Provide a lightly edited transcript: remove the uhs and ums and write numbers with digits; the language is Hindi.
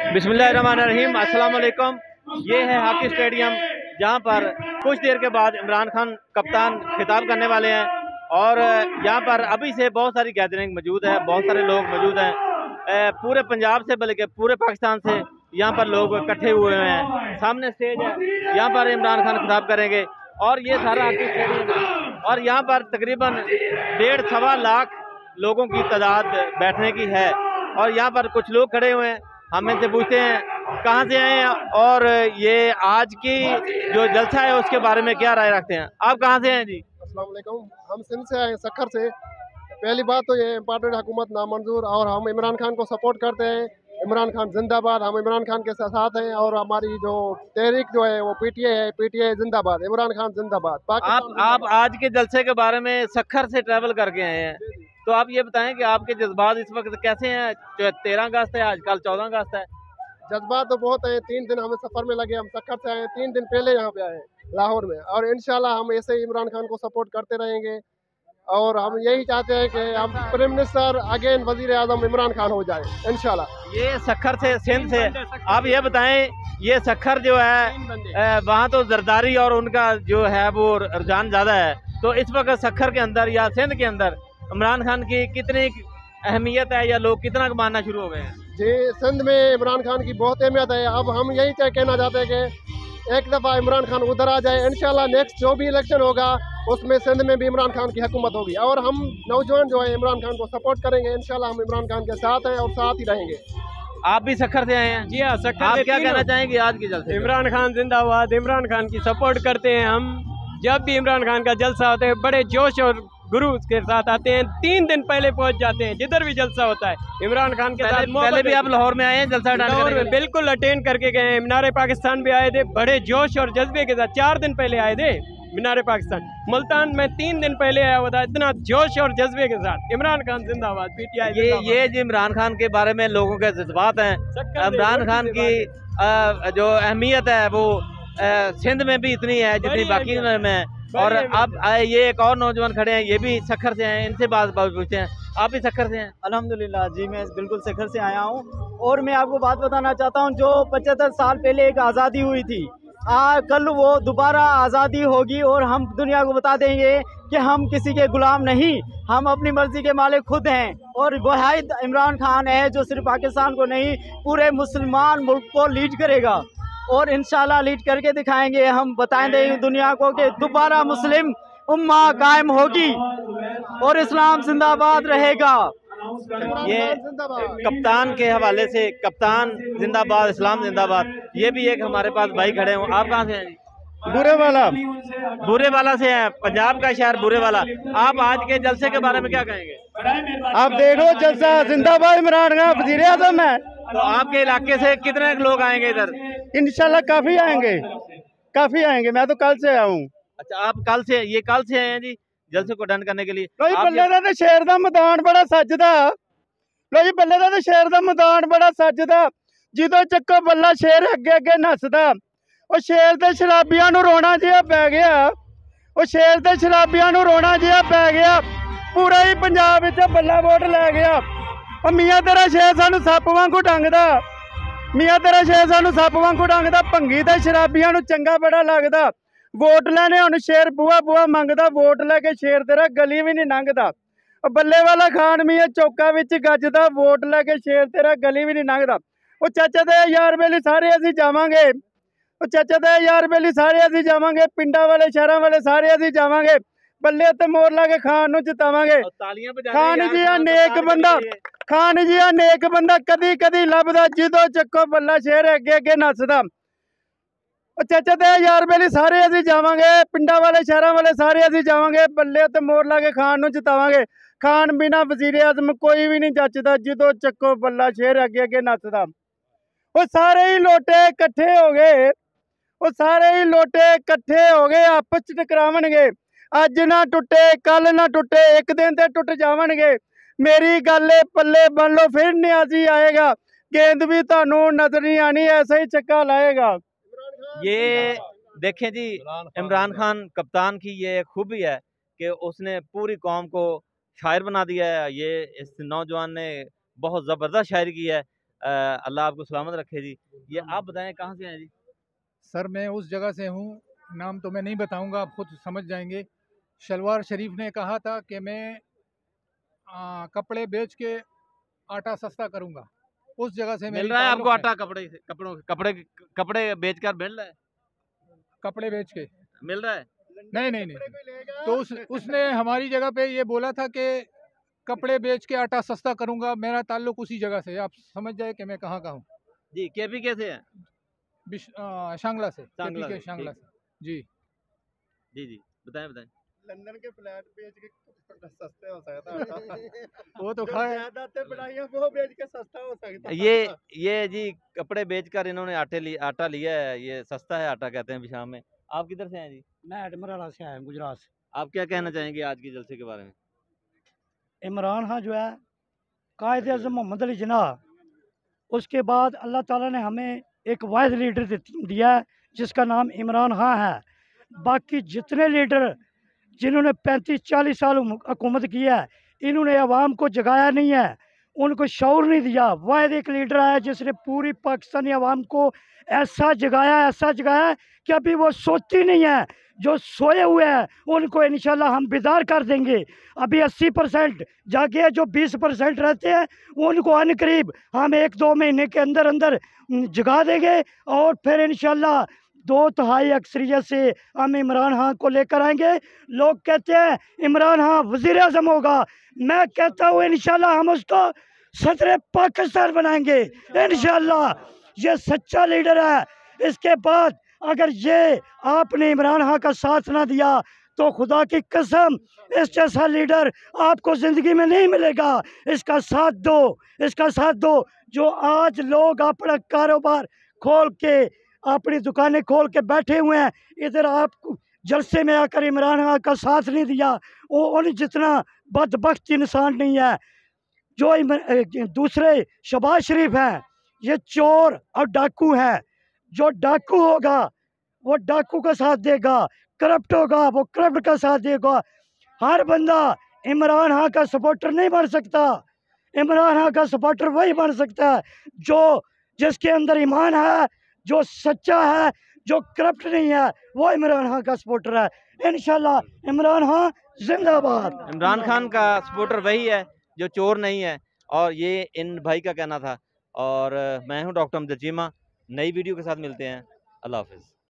बिस्मिल्लाहिर्रहमानिर्रहीम, अस्सलाम वालेकुम। ये है हॉकी स्टेडियम, जहाँ पर कुछ देर के बाद इमरान खान कप्तान खिताब करने वाले हैं। और यहाँ पर अभी से बहुत सारी गैदरिंग मौजूद है, बहुत सारे लोग मौजूद हैं पूरे पंजाब से, बल्कि पूरे पाकिस्तान से यहाँ पर लोग इकट्ठे हुए हैं। सामने स्टेज है, यहाँ पर इमरान खान खिताब करेंगे और ये सारा हॉकी स्टेडियम है। और यहाँ पर तकरीबन 1.5-1.25 लाख लोगों की तादाद बैठने की है। और यहाँ पर कुछ लोग खड़े हुए हैं, हम इनसे पूछते हैं कहाँ से आए हैं और ये आज की जो जलसा है उसके बारे में क्या राय रखते हैं। आप कहाँ से हैं जी? अस्सलाम वालेकुम, हम सिंध से आए, सक्खर से। पहली बात तो ये इम्पोर्टेंट हुकूमत नामंजूर, और हम इमरान खान को सपोर्ट करते हैं। इमरान खान जिंदाबाद, हम इमरान खान के साथ हैं। और हमारी जो तहरीक जो है वो पीटीए है, पीटीए जिंदाबाद, इमरान खान जिंदाबाद। आप आज के जलसे के बारे में सक्खर से ट्रैवल करके आए हैं, तो आप ये बताएं कि आपके जज्बात इस वक्त कैसे हैं? 13 अगस्त है, आज कल 14 अगस्त है। जज्बात तो बहुत है। 3 दिन हमें सफर में लगे, हम सक्खर से आए, 3 दिन पहले यहाँ पे आए लाहौर में। और इंशाल्लाह हम ऐसे ही इमरान खान को सपोर्ट करते रहेंगे। और हम यही चाहते हैं कि हम प्राइम मिनिस्टर अगेन वजीर आजम इमरान खान हो जाए इंशाल्लाह। ये सक्खर से, सिंध से। आप ये बताएं, ये सक्खर जो है वहाँ तो जरदारी और उनका जो है वो रुझान ज़्यादा है, तो इस वक्त सक्खर के अंदर या सिंध के अंदर इमरान खान की कितनी अहमियत है या लोग कितना मानना शुरू हो गए हैं? जी, सिंध में इमरान खान की बहुत अहमियत है। अब हम यही कहना चाहते हैं कि एक दफ़ा इमरान खान उधर आ जाए, इंशाल्लाह नेक्स्ट जो भी इलेक्शन होगा उसमें सिंध में भी इमरान खान की हुकूमत होगी। और हम नौजवान जो है इमरान खान को सपोर्ट करेंगे, इंशाल्लाह हम इमरान खान के साथ हैं और साथ ही रहेंगे। आप भी सक्खर से आए हैं? जी हाँ, सक्खर। आप क्या कहना चाहेंगे आज की जलसे? इमरान खान जिंदाबाद, इमरान खान की सपोर्ट करते हैं हम। जब भी इमरान खान का जलसा होता है बड़े जोश और गुरु के साथ आते हैं, 3 दिन पहले पहुंच जाते हैं जिधर भी जलसा होता है इमरान खान के साथ। पहले भी आप लाहौर में आए हैं जलसा? लाहौर में बिल्कुल अटेंड करके गए हैं। मीनार पाकिस्तान भी आए थे, बड़े जोश और जज्बे के साथ। 4 दिन पहले आए थे मीनार पाकिस्तान। मुल्तान में 3 दिन पहले आया हुआ था, इतना जोश और जज्बे के साथ। इमरान खान जिंदाबाद, पीटीआई। ये जो इमरान खान के बारे में लोगों के जज्बात हैं, इमरान खान की जो अहमियत है वो सिंध में भी इतनी है जितनी बाकी में है। और अब ये एक और नौजवान खड़े हैं, ये भी सक्खर से हैं, इनसे बात पूछते हैं। आप भी सक्खर से हैं? अल्हम्दुलिल्लाह जी, मैं बिल्कुल सक्खर से आया हूँ। और मैं आपको बात बताना चाहता हूँ, जो 75 साल पहले एक आज़ादी हुई थी, कल वो दोबारा आज़ादी होगी और हम दुनिया को बता देंगे कि हम किसी के गुलाम नहीं, हम अपनी मर्जी के मालिक खुद हैं। और वाहिद इमरान खान है जो सिर्फ पाकिस्तान को नहीं पूरे मुसलमान मुल्क को लीड करेगा और इंशाल्लाह लीड करके दिखाएंगे। हम बताएं देंगे दुनिया को कि दोबारा मुस्लिम उम्मा कायम होगी और इस्लाम जिंदाबाद रहेगा। ये कप्तान के हवाले से, कप्तान जिंदाबाद, इस्लाम जिंदाबाद। ये भी एक हमारे पास भाई खड़े हैं। आप कहाँ से हैं? बुरे वाला से हैं, पंजाब का शहर बुरे वाला। आप आज के जलसे के बारे में क्या कहेंगे? आप देखो जलसा जिंदाबाद, इमरान खान वजीर आजम है। तो आपके इलाके से कितने लोग आएंगे इधर? इंशाल्लाह काफी आएंगे। मैं तो कल से आया हूँ। अच्छा, आप कल से, ये कल से आए हैं जी जलसे को अटेंड करने के लिए? बल्ले का शहर का मैदान बड़ा सजदा, बल्ले का शहर का मैदान बड़ा सजदा, जिदों चक्को बल्ला शेर अगे अगे नसदा। ਉਹ ਸ਼ੇਰ ਦੇ ਸ਼ਰਾਬੀਆਂ ਨੂੰ ਰੋਣਾ ਜਿਹਾ ਪੈ ਗਿਆ, ਉਹ ਸ਼ੇਰ ਦੇ ਸ਼ਰਾਬੀਆਂ ਨੂੰ ਰੋਣਾ ਜਿਹਾ ਪੈ ਗਿਆ। ਪੂਰਾ ਹੀ ਪੰਜਾਬ ਵਿੱਚ ਬੱਲਾ ਵੋਟ ਲੈ ਗਿਆ। ਉਹ ਮੀਆਂ ਤੇਰਾ ਸ਼ੇਰ ਸਾਨੂੰ ਸੱਪ ਵਾਂਗੂ ਡੰਗਦਾ, ਮੀਆਂ ਤੇਰਾ ਸ਼ੇਰ ਸਾਨੂੰ ਸੱਪ ਵਾਂਗੂ ਡੰਗਦਾ। ਭੰਗੀ ਤੇ ਸ਼ਰਾਬੀਆਂ ਨੂੰ ਚੰਗਾ ਬੜਾ ਲੱਗਦਾ। ਵੋਟ ਲੈਣੇ ਹੁਣ ਸ਼ੇਰ ਬੂਆ ਬੂਆ ਮੰਗਦਾ, ਵੋਟ ਲੈ ਕੇ ਸ਼ੇਰ ਤੇਰਾ ਗਲੀ ਵੀ ਨਹੀਂ ਲੰਘਦਾ। ਉਹ ਬੱਲੇ ਵਾਲਾ ਖਾਨ ਮੀਆਂ ਚੌਕਾ ਵਿੱਚ ਗੱਜਦਾ, ਵੋਟ ਲੈ ਕੇ ਸ਼ੇਰ ਤੇਰਾ ਗਲੀ ਵੀ ਨਹੀਂ ਲੰਘਦਾ। ਉਹ ਚਾਚਾ ਦੇ ਯਾਰ ਬੇਲੀ ਸਾਰੇ ਅਸੀਂ ਜਾਵਾਂਗੇ, ਉਹ ਚਾਚਾ ਦੇ ਯਾਰ ਬੇਲੀ ਸਾਰੇ ਅਸੀਂ ਜਾਵਾਂਗੇ। ਪਿੰਡਾਂ ਵਾਲੇ ਸ਼ਹਿਰਾਂ ਵਾਲੇ ਸਾਰੇ ਅਸੀਂ ਜਾਵਾਂਗੇ। ਬੱਲੇ ਤੇ ਮੋਰ ਲਾ ਕੇ ਖਾਨ ਨੂੰ ਜਿਤਾਵਾਂਗੇ। ਖਾਨ ਜੀ ਆ ਨੇਕ ਬੰਦਾ, ਖਾਨ ਜੀ ਆ ਨੇਕ ਬੰਦਾ, ਕਦੀ ਕਦੀ ਲੱਭਦਾ, ਜਦੋਂ ਚੱਕੋ ਬੱਲਾ ਸ਼ੇਰ ਅੱਗੇ ਅੱਗੇ ਨੱਸਦਾ। ਉਹ ਚਾਚਾ ਦੇ ਯਾਰ ਬੇਲੀ ਸਾਰੇ ਅਸੀਂ ਜਾਵਾਂਗੇ, ਪਿੰਡਾਂ ਵਾਲੇ ਸ਼ਹਿਰਾਂ ਵਾਲੇ ਸਾਰੇ ਅਸੀਂ ਜਾਵਾਂਗੇ। ਬੱਲੇ ਤੇ ਮੋਰ ਲਾ ਕੇ ਖਾਨ ਨੂੰ ਜਿਤਾਵਾਂਗੇ। ਖਾਨ ਬਿਨਾ ਵਜ਼ੀਰ ਆਜ਼ਮ ਕੋਈ ਵੀ ਨਹੀਂ ਜੱਚਦਾ, ਜਦੋਂ ਚੱਕੋ ਬੱਲਾ ਸ਼ੇਰ ਅੱਗੇ ਅੱਗੇ ਨੱਸਦਾ। ਉਹ ਸਾਰੇ ਹੀ ਲੋਟੇ ਇਕੱਠੇ ਹੋ ਗਏ, ਉਹ ਸਾਰੇ ਹੀ ਲੋਟੇ ਇਕੱਠੇ ਹੋ ਗਏ, ਆਪਸ ਚ ਟਕਰਾਵਣਗੇ। ਅੱਜ ਨਾ ਟੁੱਟੇ ਕੱਲ ਨਾ ਟੁੱਟੇ, ਇੱਕ ਦਿਨ ਤੇ ਟੁੱਟ ਜਾਵਣਗੇ। ਮੇਰੀ ਗੱਲ ਪੱਲੇ बन लो, फिर न्याजी आएगा। गेंद भी थानू नजर नहीं आनी, ऐसा ही चक्का लाएगा। ये देखें जी, इमरान खान कप्तान की ये खूबी है कि उसने पूरी कौम को शायर बना दिया है। ये इस नौजवान ने बहुत ज़बरदस्त शायरी की है। अल्लाह आपको सलामत रखे जी। ये आप बताएं कहाँ से हैं जी? सर मैं उस जगह से हूँ, नाम तो मैं नहीं बताऊंगा, आप खुद समझ जाएंगे। शलवार शरीफ ने कहा था कि मैं कपड़े बेच के आटा सस्ता करूंगा, उस जगह से मिल रहा है आपको आटा? कपड़े बेचकर मिल रहा है? कपड़े बेच के मिल रहा है? नहीं। तो उसने हमारी जगह पे ये बोला था कि कपड़े बेच के आटा सस्ता करूंगा। मेरा ताल्लुक उसी जगह से, आप समझ जाए कि मैं कहाँ का हूँ। जी केपी कैसे है? शांगला से, शांगला से, शांगला से। जी जी बताएं। लंदन के फ्लैट बेच के सस्ते हो सकता है वो तो वो बेच के सस्ता हो सकता है। ये जी कपड़े बेचकर इन्होंने आटा लिया है, ये सस्ता है आटा कहते हैं शाम में। आप किधर से हैं जी? मैं अडमराला से आया हूँ, गुजरात से। आप क्या कहना चाहेंगे आज के जलसे के बारे में? इमरान खान जो है कायद आज़म मोहम्मद अली जिन्ना, उसके बाद अल्लाह ताला ने हमें एक वाहिद लीडर दिया है जिसका नाम इमरान खान है। बाकी जितने लीडर जिन्होंने 35-40 साल हुकूमत की है, इन्होंने अवाम को जगाया नहीं है, उनको शऊर नहीं दिया। वाहिद एक लीडर आया जिसने पूरी पाकिस्तानी अवाम को ऐसा जगाया कि अभी वो सोती नहीं है। जो सोए हुए हैं उनको इंशाल्लाह हम बेदार कर देंगे। अभी 80% जागे हैं, जो 20% रहते हैं उनको अनकरीब हम 1-2 महीने के अंदर अंदर जगा देंगे और फिर इंशाल्लाह 2/3 अक्सरियत से हम इमरान खान को लेकर आएंगे। लोग कहते हैं इमरान खान वज़ीर आज़म होगा, मैं कहता हूँ इंशाल्लाह हम उसको सदर पाकिस्तान बनाएंगे इंशाल्लाह। ये सच्चा लीडर है। इसके बाद अगर ये आपने इमरान खान का साथ ना दिया तो खुदा की कसम इस जैसा लीडर आपको ज़िंदगी में नहीं मिलेगा। इसका साथ दो। जो आज लोग अपना कारोबार खोल के अपनी दुकानें खोल के बैठे हुए हैं, इधर आप जलसे में आकर इमरान खान का साथ नहीं दिया, वो उन जितना बदबख्त इंसान नहीं है। जो दूसरे शहबाज शरीफ हैं, ये चोर और डाकू हैं। जो डाकू होगा वो डाकू का साथ देगा, करप्ट होगा वो करप्ट का साथ देगा। हर बंदा इमरान खान का सपोर्टर नहीं बन सकता। इमरान खान का सपोर्टर वही बन सकता है जो जिसके अंदर ईमान है, जो सच्चा है, जो करप्ट नहीं है, वो इमरान खान का सपोर्टर है। इंशाल्लाह इमरान खान जिंदाबाद। इमरान खान का सपोर्टर वही है जो चोर नहीं है, और ये इन भाई का कहना था। और मैं हूं डॉक्टर अमजद चीमा। नई वीडियो के साथ मिलते हैं। अल्लाह हाफिज़।